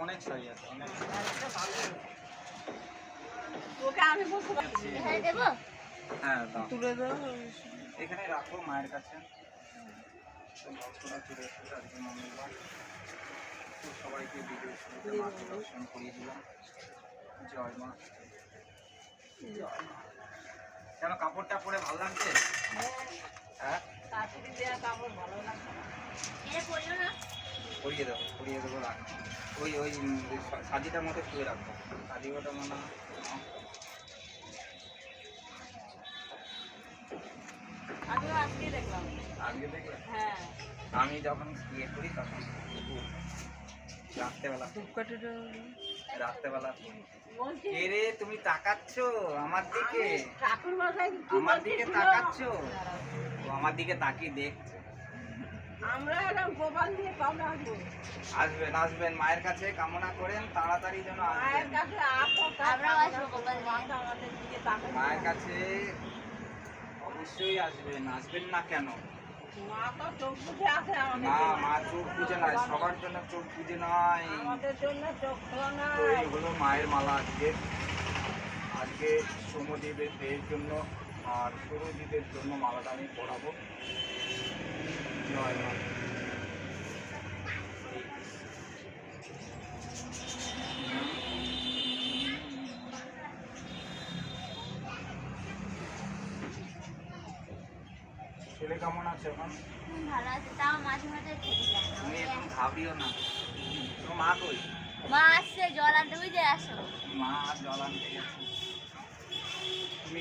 অনেক শাড়ি আছে, অনেক। ওকে আমি বলতে পারছি। হ্যাঁ দেব? হ্যাঁ দাও। তুলে দাও। এখানে রাখো মায়ের কাছে। তো ভক্তরা চলে এসেছে আজকে মঙ্গলবার। তো সবাইকে ভিডিও শুরুতে মাকে দর্শন করিয়ে দিলাম। জয় মা, জয় মা। কেন কাপড়টা পরে ভালো লাগছে? হ্যাঁ শাশুড়ি দেয়া কাপড় ভালো লাগছে না। এটা পরিও না? পরিয়ে দেবো রাখো। ওই ওই সাজিটার মতো শুয়ে রাখবো। সাজিটা মনে হয় আমিও আজকে দেখলাম। আজকে দেখলে? হ্যাঁ। আমি যখন ইয়ে করি তখন রাত্রেবেলা কে রে তুমি তাকাচ্ছ আমার দিকে? ঠাকুর মশাই আমার দিকে তাকাচ্ছ? আমার দিকে তাকিয়ে দেখছে। আমরা এরকম গোপাল দিয়ে কবে আসবো? আসবেন আসবেন, মায়ের কাছে কামনা করেন তাড়াতাড়ি যেন মায়ের আসবেন। কাছে আসো, আমরাও আসবো গোপাল দিয়ে। আমাদের দিকে তাকাবে। মায়ের কাছে অবশ্যই আসবেন, আসবেন না কেন? মা তো চোখ বুজে আছে আমাদের না, জন্য। মা চোখ বুজে নয়, সবার জন্য চোখ বুজে নয়। আমাদের জন্য চোখ খোলা তো নয়। এইগুলো মায়ের মালা আজকে সোমদেবের দেহের জন্য আর সৌরদীপের জন্য মালাটা আমি পরাবো। জয় মা। ছেলে কেমন আছে এখন? ভালো আছে, তাও মাঝে মাঝে থেকে যায়। তুমি এখন ভাবিও না। তোমার মা কই? মা আসছে জল আনতে, বুঝে আসো। মা জল আনতে গেছে। তুমি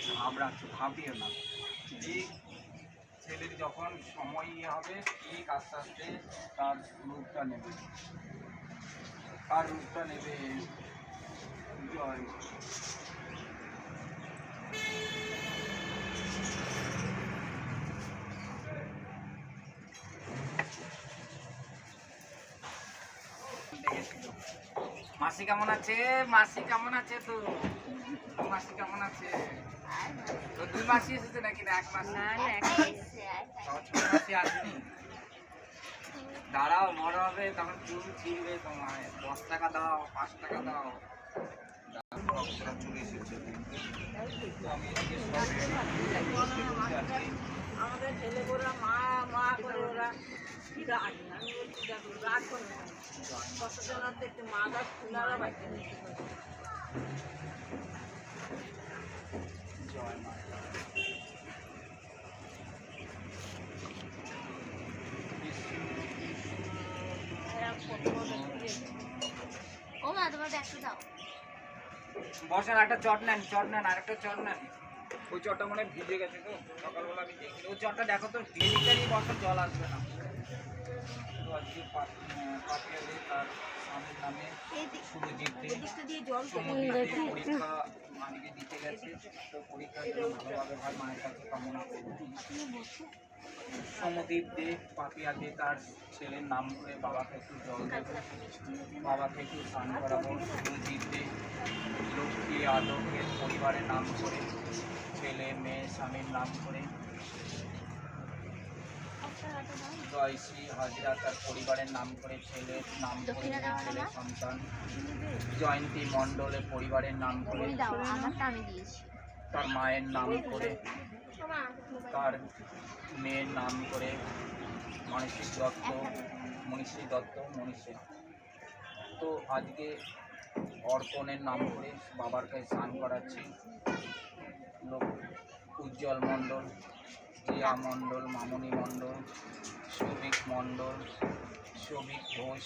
ভাবিও না। ঠিক ছেলের যখন সময় হবে ঠিক আস্তে আস্তে তার রূপটা নেবে, জয় মা। মাসি কেমন আছে? মাসি কেমন আছে? তো মাসি কেমন আছে? তো দুই মাসি এসেছে নাকি না এক মাসি? না না ছোট মাসি আসেনি? দাঁড়াও, বড় হবে তখন চুল ছিঁড়বে তোমায়। 10 টাকা দাও, 5 টাকা দাও। ভক্তরা চলে এসেছে। তো আমি এদিকে সব ready করতে আছি। আমাদের ছেলেগুলা মা মা করে ওরা কি রাখে। আমি বলছি দেখো রাখবো না, কতজন আছে একটু মাথা ফুলারা বাচ্চা নিতে পারে। জয় মা। ও মা, তোমার ব্যাগটা দাও। বসেন, একটা চট নেন, আরেকটা চট নেন। ওই চটটা মনে হয় ভিজে গেছে তো, সকালবেলা আমি দেখি। ওই চটটা দেখো তো, ডেলিভারি বছর জল আসবে না। তো আজকে পাপিয়া দিয়ে তার স্বামীর নামে সুরজিৎ দে পরীক্ষা মানিকে দিতে গেছে। তো পরীক্ষা যেন ভালোভাবে হয় মায়ের কাছে কামনা করবো। সমদীপ দে পাপিয়া দে তার ছেলের নাম করে বাবাকে একটু জল দেবো, বাবাকে একটু স্নান করাবো। সুরজিৎ দে লক্ষ্মী আদকের পরিবারের নাম করে, ছেলে মেয়ে স্বামীর নাম করে। জয়শ্রী হাজরা তার পরিবারের নাম করে, ছেলের নাম করে, ছেলে সন্তান। জয়ন্তী মণ্ডলের পরিবারের নাম করে, তার মায়ের নাম করে, তার মেয়ের নাম করে। মনীষী দত্ত। তো আজকে অর্পণের নাম করে বাবার কাছে স্নান করাচ্ছি। উজ্জ্বল মণ্ডল, জিয়া মণ্ডল, মামনি মণ্ডল, সৌভিক মণ্ডল, সৌভিক ঘোষ।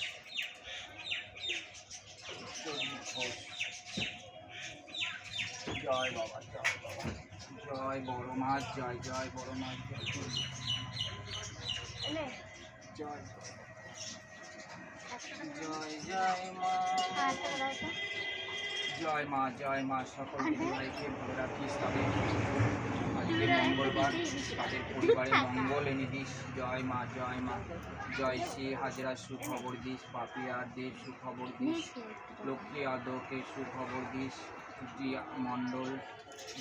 জয় বাবা, জয় বড় মাছ, জয় বড় মাছ, জয় মা। সকল দিদিভাইকে ভালো রাখিস, তাদের আজকে মঙ্গলবার তাদের পরিবারে মঙ্গল এনে দিস। জয় মা। জয় শ্রী হাজরা সুখবর দিস, পাপিয়া দে সুখবর দিস, লক্ষ্মী আদকে সুখবর দিস,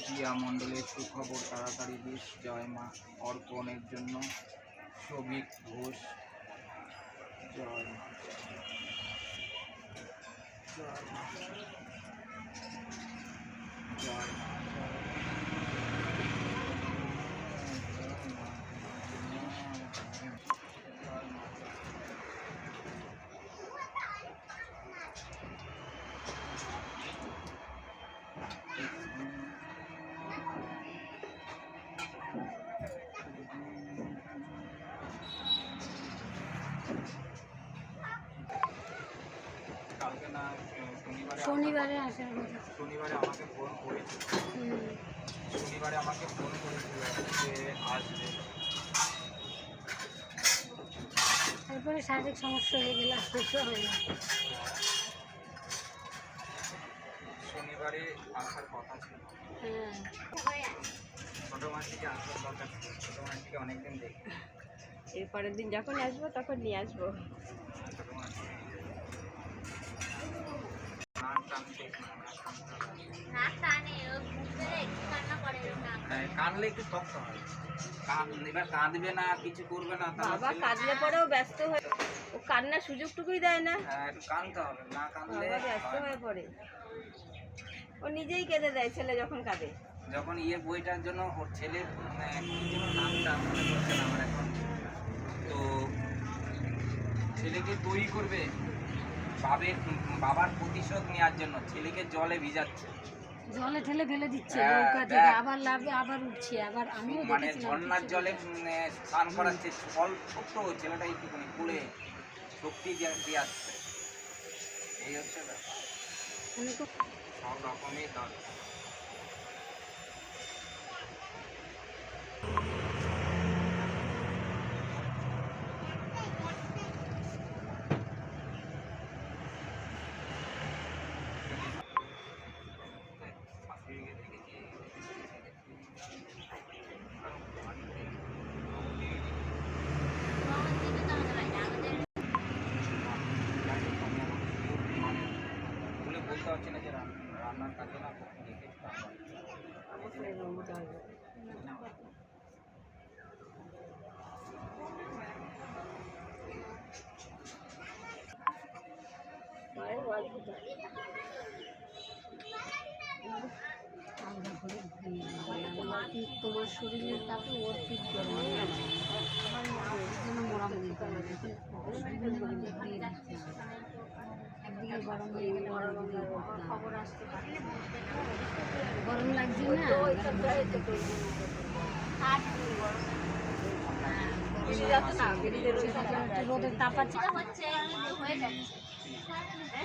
জিয়া মণ্ডলের সুখবর তাড়াতাড়ি দিস। জয় মা। অর্পণের জন্য সৌভিক ঘোষ। জয় মা। জয় মা। কালকে না শনিবারে আসার কথা। শনিবারে আমাকে ফোন করেছিল, শনিবারে আমাকে ফোন করেছিল যে আসবে। তারপরে শারীরিক সমস্যা হয়ে গেলে আসতে হয় না। শনিবারে আসার কথা ছিল, হ্যাঁ, ছোট মাসিকে আসার দরকার ছিল, ছোট মাসিকে অনেকদিন দেখি। এরপরের দিন যখন আসবো তখন নিয়ে আসবো। ছোট মাসি নাক টান দেখি না, নাক টানতে হবে। নাক টানে ও ঘুরতে একটু কান্না করে এরকম নাক। হ্যাঁ, কানলে একটু শক্ত হয়, এবার কাঁদবে না কিছু করবে না তাহলে বাবা ছেলে- কাঁদলে পরেও ব্যস্ত হয়ে ও কান্নার সুযোগটুকুই দেয় না। হ্যাঁ, একটু কাঁদতে হবে, না কাঁদলে বাবা ব্যস্ত হয় না। হয়ে পড়ে, ও নিজেই কেঁদে দেয় ছেলে যখন কাঁদে। যখন বইটার জন্য ওর ছেলের কি যেন নামটা মনে পড়ছে না আমার এখন, তো ছেলেকে তৈরি করবে বাবার প্রতিশোধ নেওয়ার জন্য ছেলেকে জলে ভিজাচ্ছে, জলে ঠেলে ফেলে দিচ্ছে, হ্যাঁ, নৌকা থেকে দেখ। আবার লাভে আবার উঠছে, আবার আমিও মানে দেখেছিলাম ঝর্ণার কিছু। জলে স্নান করাচ্ছে, ফল ছোট্ট ছেলেটা একটুখানি কুলে শক্তি দিয়ে আসছে। এই হচ্ছে ব্যাপার, মানে খুব সব রকমই দরকার। আমার দিকে তো আমাদের বাড়ি না, আমাদের বলে বলতে পারছি না যে রান্নার কাজে না দেখে মায়ের অদ্ভুত। আলাদা করে ঘুমিয়ে নেবে। আমার পিঠ, তোমার শরীরের তাপে ওর পিঠ গরম হয়ে গেছে, যেন মোড়ামুড়ি করে দিচ্ছে। শরীরের মধ্যে দিয়ে দিচ্ছে, একদিকে গরম হয়ে গেলে অন্যদিকে খবর আসতে পারে। গরম লাগছে না, তো ওই সপ্তাহে তো করবো। হাত গরম বেরিয়ে যাচ্ছে না, বেরিয়ে যেতে একটু রোদের তাপ আছে। অসুবিধা হচ্ছে কিন্তু হয়ে যাচ্ছে,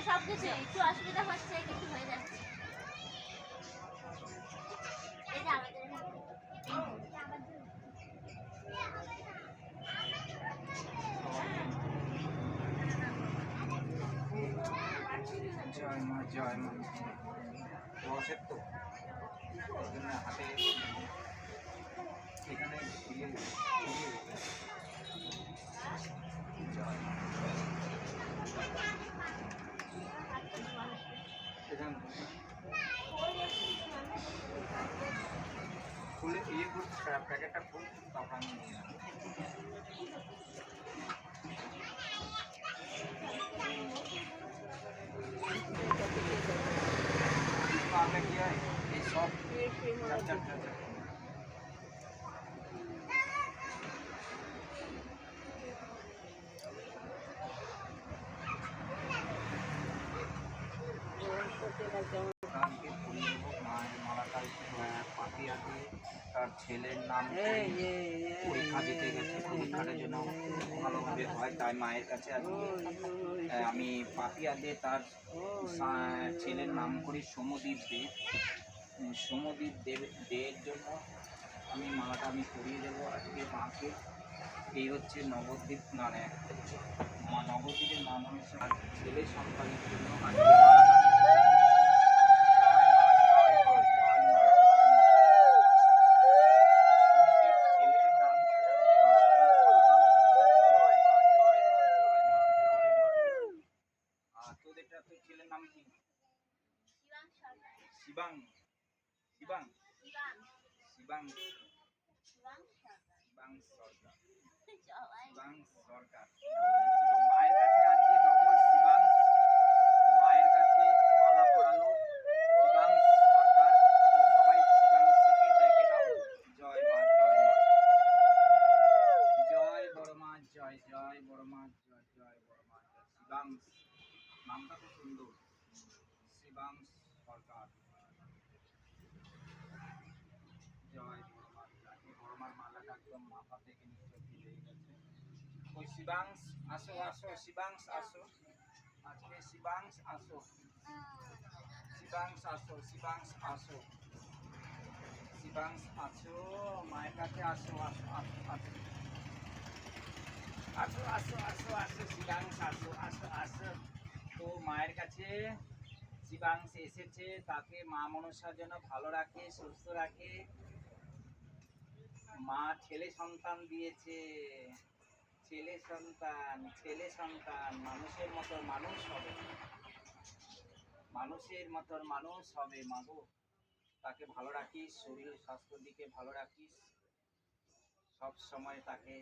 সব কিছু একটু অসুবিধা হচ্ছে কিন্তু হয়ে যাচ্ছে। এই যে আমাদের জয় মা, জয় মা। বসের তো ওই জন্য হাতে এখানে ঝুলিয়ে রেখেছে। জয় মা। এখানে খুলে প্যাকেটটা খুল, তখন আমি নিয়ে নেবো। পারলে কি হয় এই সব চার চার চার চার কালকে ফুল দেবো, মায়ের মালাটা পাতিয়া দিয়ে তার ছেলের নাম পরীক্ষা দিতে গেছে, পরীক্ষাটার জন্য ভালোভাবে হয় তাই মায়ের কাছে আজকে আমি পাতিয়া দিয়ে তার ছেলের নাম করি সমদ্বীপ দে। সমদ্বীপ দেয়ের জন্য আমি মালাটা আমি পরিয়ে দেবো আজকে মাকে। এই হচ্ছে নবদ্বীপ, মানে নবদ্বীপের নাম হচ্ছে আর ছেলে সন্তানের জন্য আজকে ছেলের নাম কি? শিবাং সরকার। শিবাং, শিবাং, শিবাং শিবাং, শিবাং সরকার। শিবাং সরকার, সবাই শিবাং সরকার। তো মায়ের কাছে আজকে ডবল শিবাং, মায়ের কাছে নামটা তো সুন্দর, শিবাংশ সরকার। জয় বড়মা, এই বড়মার মালাটা একদম মাথা থেকে নিচে ভিজে গেছে। ওই শিবাংশ আসো, আসো শিবাংশ আসো, আজকে শিবাংশ আসো, শিবাংশ আসো, শিবাংশ আসো, শিবাংশ আসো, মায়ের কাছে আসো, আসো আসো আসো আসো আসো আসো আসো, শিবাংশ আসো, আসো আসো। তো মায়ের কাছে শিবাংশ এসেছে, তাকে মা মনসা যেন ভালো রাখে, সুস্থ রাখে। মা ছেলে সন্তান দিয়েছে, ছেলে সন্তান, ছেলে সন্তান, মানুষের মতো মানুষ হবে, মানুষের মতো মানুষ হবে। মাগো, তাকে ভালো রাখিস, শরীর স্বাস্থ্যের দিকে ভালো রাখিস, সব সময় তাকে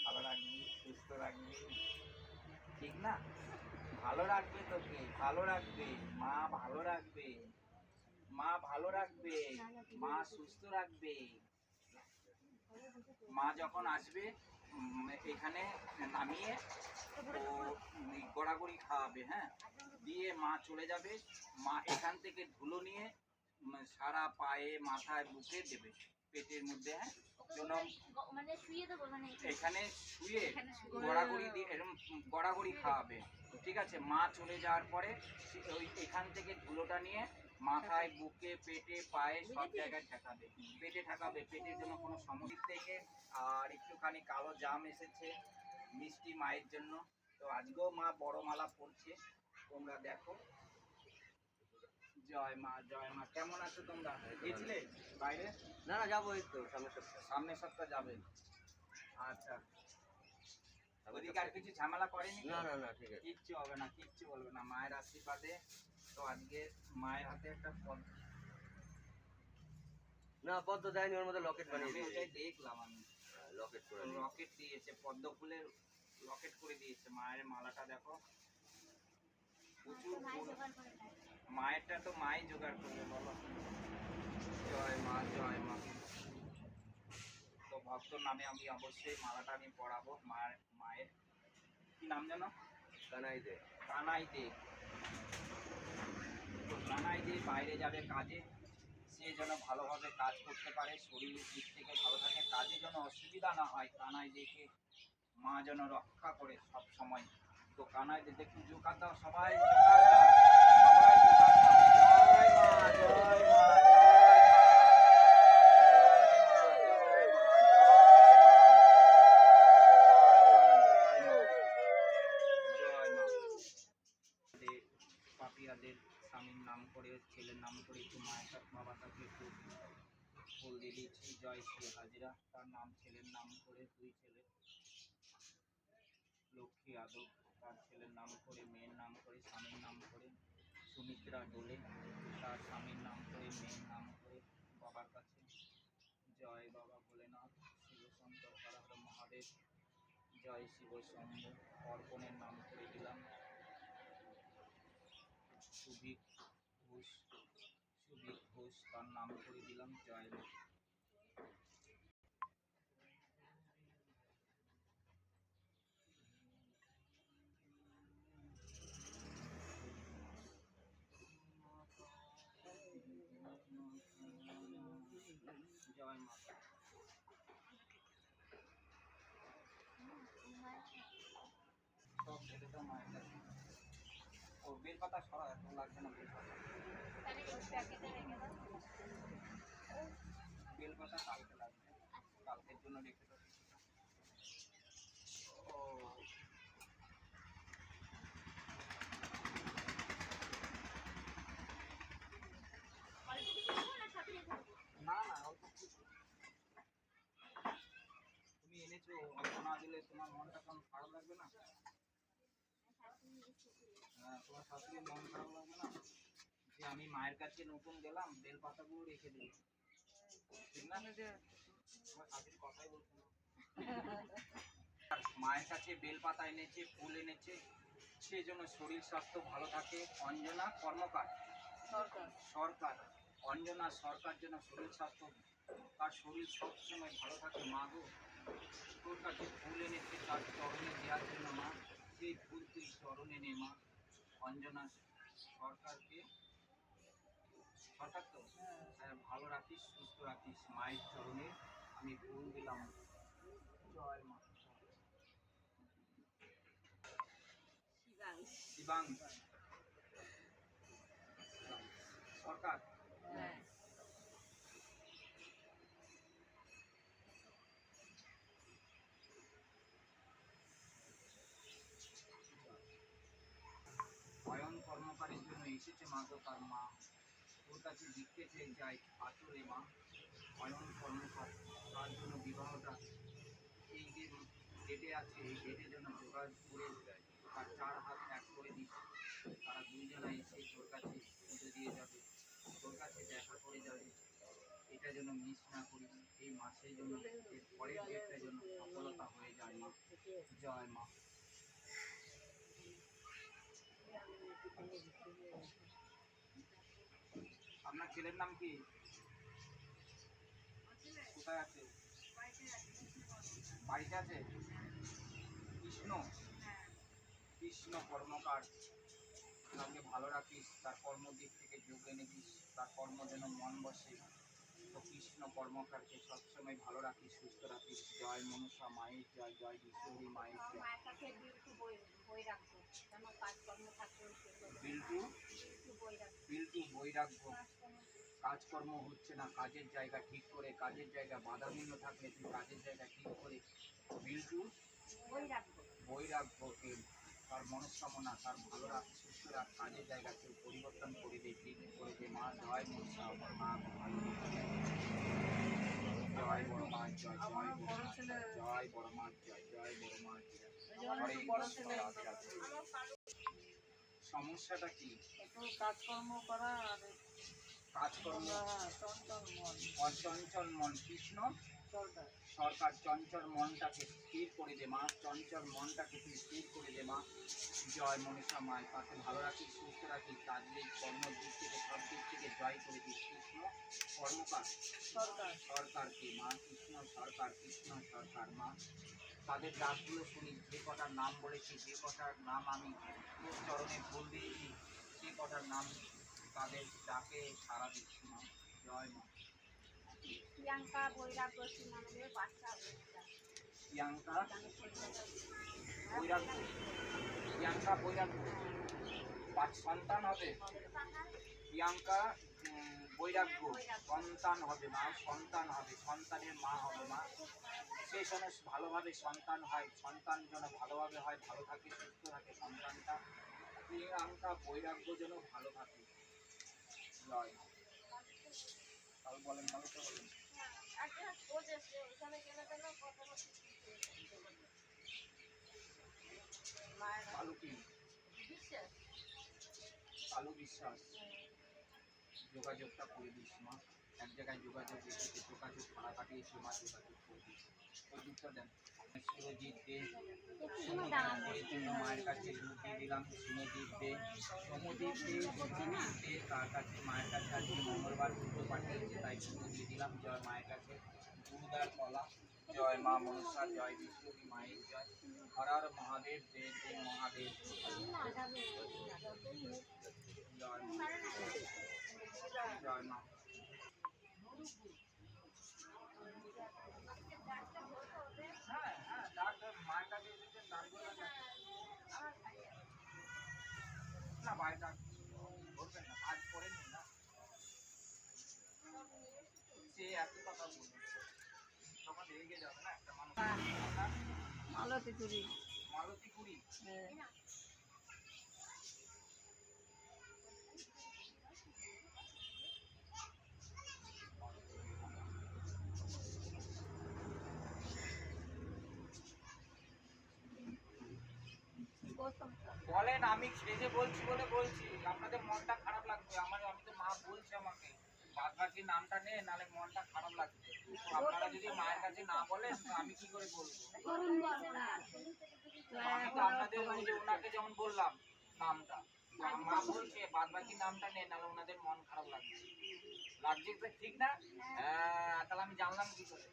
ভালো রাখবি, সুস্থ রাখবি, ঠিক না? ভালো রাখবে তোকে, ভালো রাখবে মা, ভালো রাখবে মা, ভালো রাখবে মা, সুস্থ রাখবে। মা যখন আসবে এখানে নামিয়ে ও গড়াগড়ি খাওয়াবে, হ্যাঁ, দিয়ে মা চলে যাবে। মা এখান থেকে ধুলো নিয়ে সারা পায়ে, মাথায়, বুকে দেবে, পেটের মধ্যে, হ্যাঁ, জন্য মানে শুয়ে দেবো, মানে এখানে শুয়ে গড়াগড়ি দিয়ে এরকম গড়াগড়ি খাওয়াবে, ঠিক আছে? মা চলে যাওয়ার পরে ওই এখান থেকে ধুলোটা নিয়ে মাথায়, বুকে, পেটে, পায়ে সব জায়গায় ঠেকাবে, পেটে ঠেকাবে, পেটের জন্য কোনো সমস্যা থেকে। আর একটুখানি কালো জাম এসেছে মিষ্টি মায়ের জন্য, তো আজকেও মা বড় মালা পরছে, তোমরা দেখো। জয় মা, জয় মা। কেমন আছো তোমরা? গেছিলে বাইরে? না না, যাবো এই তো সামনের সপ্তাহে। সামনের সপ্তাহ যাবে? আচ্ছা, ওদিকে আর কিছু ঝামেলা করেনি? না না না, ঠিক আছে। কিচ্ছু হবে না, কিচ্ছু বলবে না, মায়ের আশীর্বাদে। তো আজকে মায়ের হাতে একটা না, পদ্ম দেয়নি, ওর মধ্যে লকেট বানিয়ে আমি দিয়েছে। ওটাই দেখলাম, আমি লকেট করে দিয়েছে। রকেট দিয়েছে, পদ্ম ফুলের লকেট করে দিয়েছে। মায়ের মালাটা দেখো, প্রচুর মায়ের ফুল। জোগাড় করে খাই। মায়েরটা তো মাই জোগাড় করবে, বলো। জয় মা, জয় মা। তো ভক্তর নামে আমি অবশ্যই মালাটা আমি পড়াবো। মায়ের কি নাম জানো? কানাই দে। কানাই দে। তো কানাই দে বাইরে যাবে কাজে, সে যেন ভালোভাবে কাজ করতে পারে, শরীরের দিক থেকে ভালো থাকে, কাজে যেন অসুবিধা না হয়। কানাই দেখে মা যেন রক্ষা করে সব সময়। তো কানাই দে একটু জোকার দাও, সবাই জোকার দাও, সবাই জোকার দাও। জয় মা, জয় মা, জয় মা, জয় মা, পাপিয়াদের স্বামীর নাম করে, ছেলের নাম করে একটু মায়ের কাছে, বাবার কাছে একটু ফুল দিয়ে দিচ্ছি। জয় শ্রী হাজরা, তার নাম, ছেলের নাম করে, দুই ছেলে, লক্ষ্মী যাদব তার ছেলের নাম করে, মেয়ের নাম করে, স্বামীর নাম করে, সুমিত্রা দোলে তার স্বামীর নাম করে, মেয়ের নাম করে, বাবার কাছে। জয় বাবা ভোলেনাথ, শিবশঙ্কর হর হর মহাদেব, জয় শিব শম্ভু। অর্পণের নাম করে দিলাম সুভিক ঘোষ, সুভিক ঘোষ তার নাম করে দিলাম। জয় মা। জয় মা। সব ছেলে তো মায়ের কাছে। ও বেলপাতা সরা, এত লাগবে না বেলপাতা। তাহলে ওই প্যাকেটে রেখে দাও। বেলপাতা কালকে লাগবে, কালকের জন্য রেখে দাও কিছুটা। ও অল্প কিছু দেবো না সবই রেখে দেবো? না না, অল্প কিছু। তুমি এনেছো, অল্প না দিলে তোমার মনটা কেমন খারাপ লাগবে না? হ্যাঁ, তোমার শাশুড়ির মন খারাপ লাগবে না যে আমি মায়ের কাছে নতুন গেলাম, বেলপাতাগুলো রেখে দিই, ঠিক না? তোমার শাশুড়ি কথাই বলছো না। মায়ের কাছে বেলপাতা এনেছে, ফুল এনেছে, সেই জন্য শরীর স্বাস্থ্য ভালো থাকে। অঞ্জনা কর্মকার সরকার, অঞ্জনা সরকার যেন শরীর স্বাস্থ্য, তার শরীর সবসময় ভালো থাকে। মা গো, তোর কাছে ফুল এনেছে তার চরণে দেওয়ার জন্য মা, সেই ফুল তুই চরণে নে মা, অঞ্জনা সরকারকে, সরকার তো ভালো রাখিস, সুস্থ রাখিস, মায়ের চরণে আমি ফুল দিলাম। জয় মা। শিবাংশ সরকার। হ্যাঁ। অয়ন কর্মকারের জন্য এসেছে মা গো তার মা, তোর কাছে ভিক্ষে চেয়ে যাই আচরে মা। অয়ন কর্মকার, তার জন্য বিবাহটা এই যে ডেটে আছে, এই ডেটে যেন যোগাযোগ করে তার 4 হাত এক করে দিস। তারা দুইজনা এসে তোর কাছে পুজো দিয়ে যাবে, তোর কাছে দেখা করে যাবে। এটা যেন মিস না করিস, এই মাসে যেন এর পরের ডেটটা যেন সফলতা হয়ে যায় মা। জয় মা। আপনার ছেলের নাম কি? কোথায় আছে? বাড়িতে আছে? কৃষ্ণ, কৃষ্ণ কর্মকার, তাকে ভালো রাখিস, তার কর্মদিক থেকে যোগ এনে দিস, তার কর্ম যেন মন বসে। তো কৃষ্ণ কর্মকারকে সবসময় ভালো রাখিস, সুস্থ রাখিস। জয় মনসা মায়ের জয়, জয় বিশ্বহরী মায়ের জয়। মায়ের কাছে বিলটু বই রাখবো, যেন কাজকর্ম থাকে বিল্টু, বই রাখবো। বিল্টু বই রাখবো। কাজকর্ম হচ্ছে না, কাজের জায়গা ঠিক করে, কাজের জায়গা বাধাবিঘ্ন থাকলে তুই কাজের জায়গা ঠিক করে বিল্টু বই রাখবো। বই রাখবো। তার মনস্কামনা, তার ভালো রাখ, সুস্থ রাখ, কাজের জায়গা কেউ পরিবর্তন করে দে, ঠিক করে দে মা। জয় মনসা আমার মা, জয় বড় মা জয়, জয় বড় মা জয়, জয় বড় মা জয়, জয় বড় মা জয়। হরে কৃষ্ণ রাধে রাধে। সমস্যাটা কি? একটু কাজকর্ম করা আর কাজকর্ম চঞ্চল মন। চঞ্চল মন। কৃষ্ণ সরকার। সরকার, চঞ্চল মনটাকে স্থির করে দে মা, চঞ্চল মনটাকে তুই স্থির করে দে মা। জয় মনসা মায়, তাকে ভালো রাখিস, সুস্থ রাখিস, কাজের কর্মের দিক থেকে সব দিক থেকে জয় করে দিস। কৃষ্ণ কর্মকার সরকার। সরকারকে মা, কৃষ্ণ সরকার, কৃষ্ণ সরকার মা। তাদের ডাকগুলো শুনি, যে কটার নাম বলেছি, যে কটার নাম আমি তোর চরণে ভুল দিয়েছি, সে কটার নাম তাদের ডাকে সারা দিচ্ছি মা। জয় মা। প্রিয়াঙ্কা বৈরাগ্য সিনেমাদের বাচ্চা হয়েছে। প্রিয়াঙ্কা বৈরাগ্য, প্রিয়াঙ্কা বৈরাগ্য সন্তান হবে। প্রিয়াঙ্কা বৈরাগ্য সন্তান হবে মা, সন্তান হবে, সন্তানের মা হবে মা। সে যেন ভালোভাবে সন্তান হয়, সন্তান যেন ভালোভাবে হয়, ভালো থাকে, সুস্থ থাকে সন্তানটা। প্রিয়াঙ্কা বৈরাগ্য যেন ভালো থাকে। জয় মা। তাহলে বলেন, ভালো তো বলেন। কালু কি? কালু বিশ্বাস। যোগাযোগটা করে দিস মা, এক জায়গায় যোগাযোগ রেখেছে, যোগাযোগ ভাড়া কাটিয়েছে মা, যোগাযোগ করে দিস। ওই দুধটা দেন। সুরজিৎ দে, এই জন্য মায়ের কাছে দুধ দিয়ে দিলাম। সুমদীপ দে, সমদীপ দে, সুমদীপ দে, তার কাছে মায়ের কাছে আজকে মঙ্গলবার পুজো পাঠিয়েছে, তাই পুজো দিয়ে দিলাম। জয় মায়ের কাছে দুধ আর কলা। জয় মা মনসা জয়, বিশ্বহরী মায়ের জয়। হর হর মহাদেব, দেব দেব মহাদেব। জয় মা, জয় মা। হ্যাঁ হ্যাঁ, ডাক্তার মায়ের কাছে এসেছেন, ডাক্তার না ভাই, ডাক্তার বলবেন না, আজ করেননি না, সে এত কথা বলবে তখন রেগে যাবে না একটা মানুষ। মালতী পুরী। মালতী পুরী। বলেন, আমি ছেড়ে বলছি বলে বলছি, আপনাদের মনটা খারাপ লাগবে। আমি তো মা বলছে আমাকে বাদ বাকি নামটা নে, নাহলে মনটা খারাপ লাগবে। আপনারা যদি মায়ের কাছে না বলেন তো আমি কি করে বলবো? আমি তো আপনাদের ওই যে ওনাকে যেমন বললাম নামটা, মা বলছে বাদ বাকি নামটা নে, নাহলে ওনাদের মন খারাপ লাগবে। লাগছে তো ঠিক না? হ্যাঁ, তাহলে আমি জানলাম কি করে?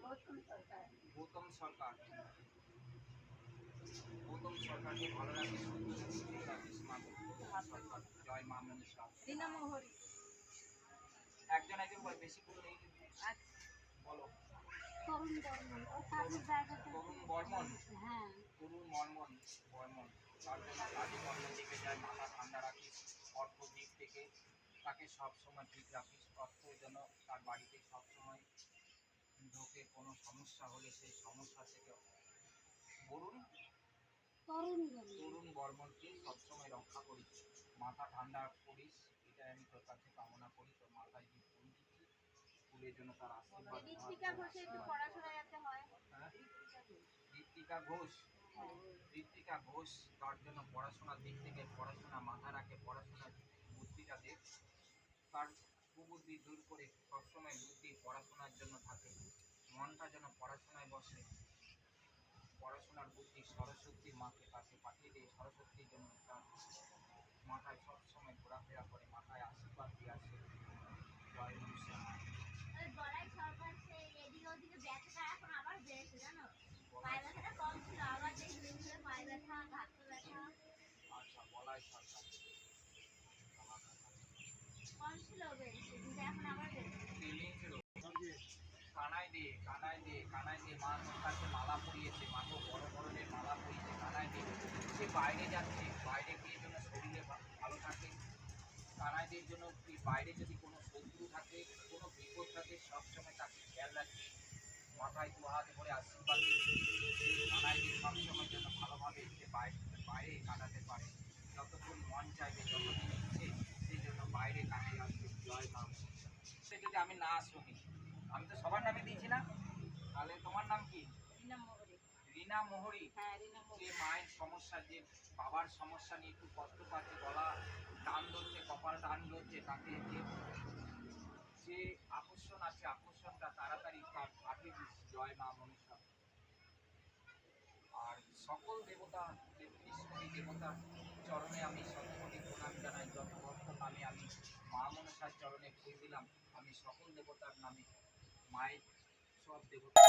গৌতম সরকার, গৌতম সরকারকে ভালো লাগে। রিনা মোহরি। একজন একজন করে বেশি করে নেই কিন্তু। বলো। তরুণ বর্মন ও কাজের জায়গাটা তরুণ বর্মন। হ্যাঁ তরুণ বর্মন। তার জন্য কাজে কর্মের দিকে যায়, মাথা ঠান্ডা রাখিস, অর্থ দিক থেকে তাকে সবসময় ঠিক রাখিস। অর্থের জন্য তার বাড়িতে সবসময় ঢোকে, কোনো সমস্যা হলে সেই সমস্যা থেকে বলুন তরুণ বর্মন তরুণ বর্মনকে সবসময় রক্ষা করিস, মাথা ঠান্ডা করিস, এটাই আমি তোর কাছে কামনা করি। তোর মাথায় যে ফুল দিচ্ছি, ফুলের জন্য তার আশীর্বাদ ঋত্বিকা ঘোষে একটু পড়াশোনা যাতে হয়। হ্যাঁ? ঋত্বিকা ঘোষ। ঋত্বিকা ঘোষ তার জন্য পড়াশোনার দিক থেকে পড়াশোনা মাথা রাখে, পড়াশোনার বুদ্ধিটা দেখ, তার কুবুদ্ধি দূর করে সবসময় বুদ্ধি পড়াশোনার জন্য থাকে, মনটা যেন পড়াশোনায় বসে। পড়াশোনার বুদ্ধি সরস্বতী মাকে কাছে পাঠিয়ে দিয়ে সরস্বতীর জন্য তার মাথায় সবসময় ঘোরাফেরা করে, মাথায় আশীর্বাদ দিয়ে আসে। জয় মনসা। ওই বড়াই সরকার সেই এদিকে ওদিকে ব্যথাটা এখন আবার বেড়েছে জানো, পায়ে ব্যথাটা কম ছিল, আবার দেখি ধীরে ধীরে পায়ে ব্যথা, ঘাটতে ব্যথা আচ্ছা, বলাই সরকার কম ছিল, বেড়েছে কিন্তু এখন আবার বেড়েছে। কানাই দে মা তোর কাছে মালা পরিয়েছে, মাকে বড় ধরনের মালা পরিয়েছে, কানাই দে। সে বাইরে যাচ্ছে, বাইরে গিয়ে যেন শরীরে ভালো থাকে। কানাই দের জন্য তুই বাইরে যদি কোনো শত্রু থাকে, কোনো বিপদ থাকে, সবসময় তাকে খেয়াল রাখবি, মাথায় দু হাত করে আশীর্বাদ দিচ্ছি। কানাই দের সবসময় জন্য ভালোভাবে সে বাইরে কাটাতে পারে, যতক্ষণ মন চাইবে, যতদিন ইচ্ছে সেই জন্য বাইরে কাটিয়ে আসবে। জয় মা মনসা। সে যদি আমি না শুনি, আমি তো সবার নামে দিয়েছি না, তাহলে তোমার নাম কি? রিনা মোহরি। রিনা মোহরি। হ্যাঁ রিনা মোহরি। যে মায়ের সমস্যা, যে বাবার সমস্যা নিয়ে একটু কষ্ট পাচ্ছে, গলা টান ধরছে, কপাল টান ধরছে, তাকে যে আকর্ষণ আছে, আকর্ষণটা তাড়াতাড়ি তার কাটিয়ে দিচ্ছে। জয় মা মনসা। আর সকল দেবতা, ঈশ্বরী দেবতার চরণে আমি শতকোটি প্রণাম জানাই। যত ভক্ত নামে আমি মা মনসার চরণে ফুল দিলাম, আমি সকল দেবতার নামে, মায়ের সব দেবতা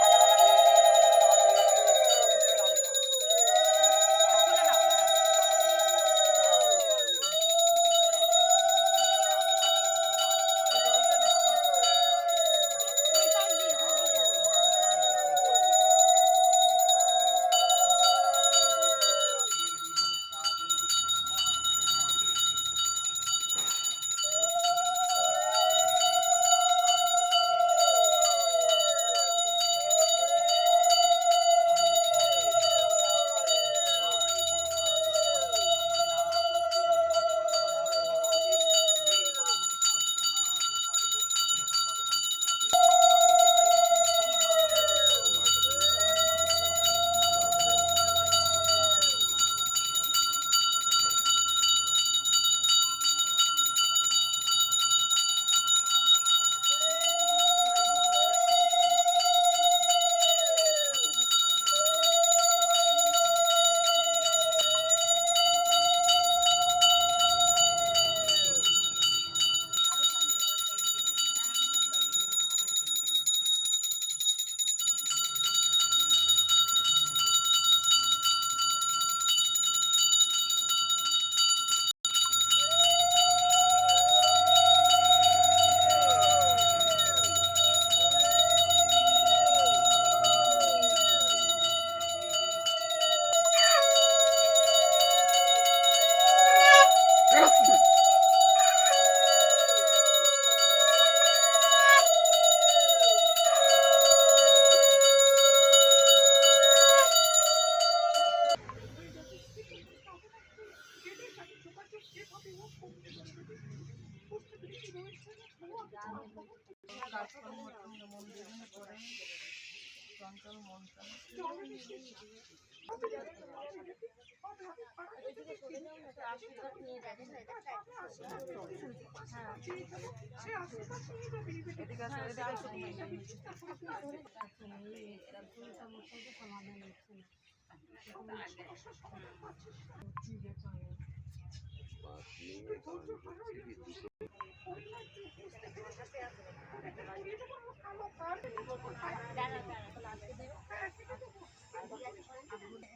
সমাধান হচ্ছে না।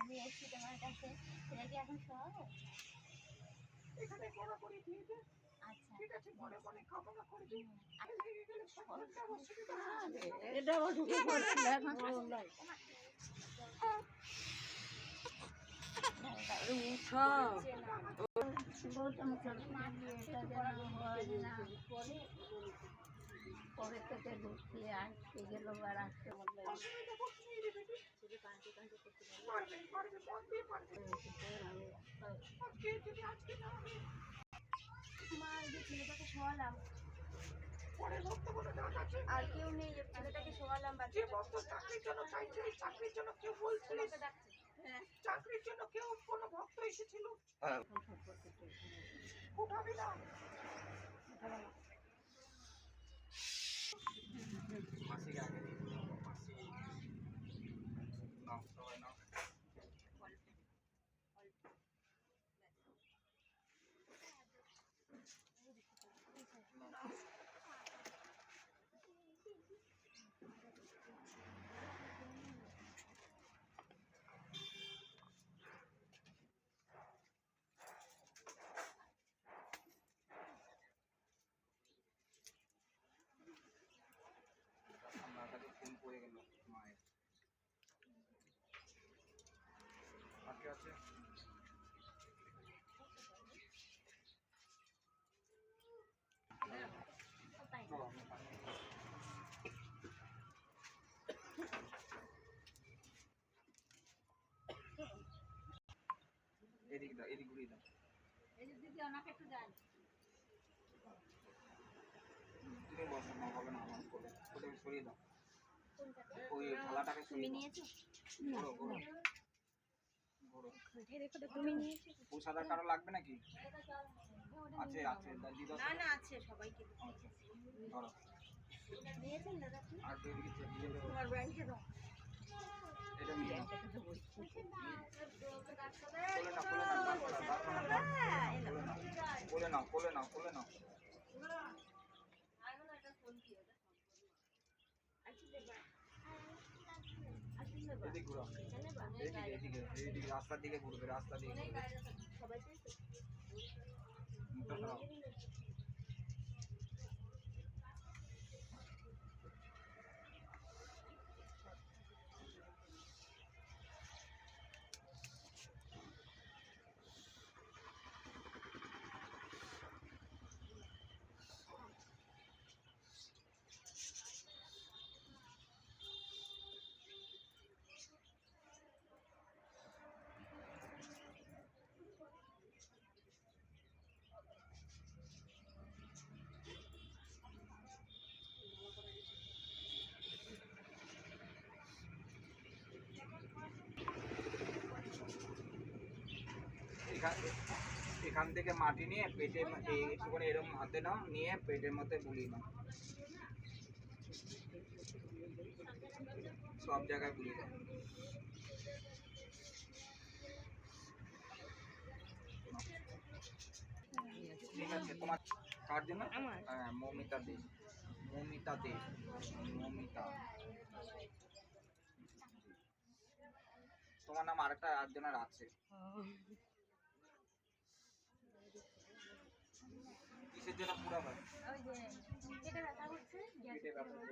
আমি এসছি তোমার কাছে, সেটা কি এখন সহজ? এখানে কড়া করে দিয়ে দে। আচ্ছা ঠিক আছে মনে মনে কামনা করবি লেগে গেলে ফলটা অসুবিধা হবে এটা আবার ঢুকে পড়ছিল এখন উঠা গৌতম চন্দ্র এটা যেন হয় না পরে থেকে ঢুকতে আসতে গেল আর আসতে বললো পারবে পারবে মন দিয়ে পারবে আজকে যদি আজকে না হবে মা এই যে ছেলেটাকে শোয়ালাম পরে ভক্তগুলো ডাক আছে আর কেউ নেই যে ছেলেটাকে শোয়ালাম বা যে ভক্ত চাকরির জন্য চাইছে চাকরির জন্য কেউ বলছিলিস চাকরির জন্য কেউ কোনো ভক্ত এসেছিল হ্যাঁ উঠাবি না মাসিকে আগে দিয়ে দিও। মাসি নাও সবাই নাও মাথাতে ফুল পড়ে গেল মায়ের আজকে আছে তো আমি পানি এদিক দাও এদিক ঘুরিয়ে দাও দিদি ওনাকে একটু যান তুমি বসো না হবে না আমার কোলে কোলে সরিয়ে দাও ওই থালাটাকে সরিয়ে দাও ঘোরো ঘোরো ঘোরো তুমি নিয়েছো ফুল সাদা কারো লাগবে নাকি আছে আছে দিদা না না আছে সবাইকে ধরো নিয়েছেন দাদা কি আর দুই দিকে দিয়ে দেবো তোমার ব্যাংকে দাও এটা নিয়ে নাও কোলে নাও কোলে নাও কোলে নাও এদিকে ঘুরো এদিকে এদিকে এদিকে রাস্তার দিকে ঘুরবে রাস্তার দিকে ঘুরবে মুখটা সরাও। এখান থেকে মাটি নিয়ে পেটে একটুখানি এরকম হাতে নাও নিয়ে পেটের মধ্যে বুলিয়ে নাও সব জায়গায় বুলিয়ে দাও ঠিক আছে তোমার কার জন্য হ্যাঁ মৌমিতা দে মৌমিতা দে মৌমিতা তোমার নাম আরেকটা একজনের আছে কিসের জন্য পুরা হয় ওই যে পেটে ব্যথা হচ্ছে পেটে ব্যথা